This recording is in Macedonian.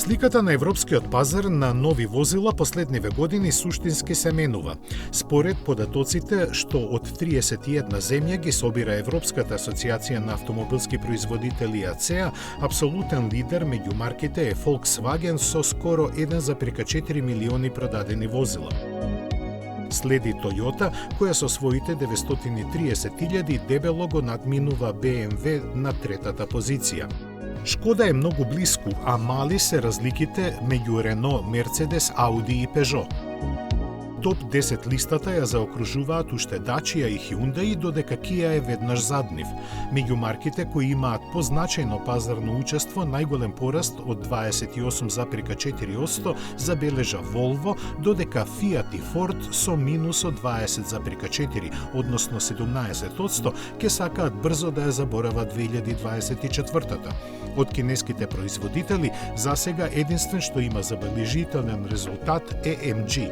Сликата на европскиот пазар на нови возила последниве години суштински се менува. Според податоците што од 31 земја ги собира Европската асоциација на автомобилски производители АЦЕА, апсолутен лидер меѓу марките е Volkswagen со скоро 1,4 милиони продадени возила. Следи Toyota, која со своите 930.000 дебело го надминува BMW на третата позиција. Шкода е многу блиску, а мали се разликите меѓу Рено, Мерцедес, Ауди и Пежо. Топ 10 листата ја заокружуваат уште Dacia и Hyundai, додека Kia е веднаш зад нив. Меѓу марките кои имаат позначајно пазарно учество, најголем пораст од 28,4% забележа Volvo, додека Fiat и Ford со минус од 20,4%, односно 17%, ке сакаат брзо да ја заборават 2024-та. Од кинеските производители, засега единствен што има забележителен резултат е MG.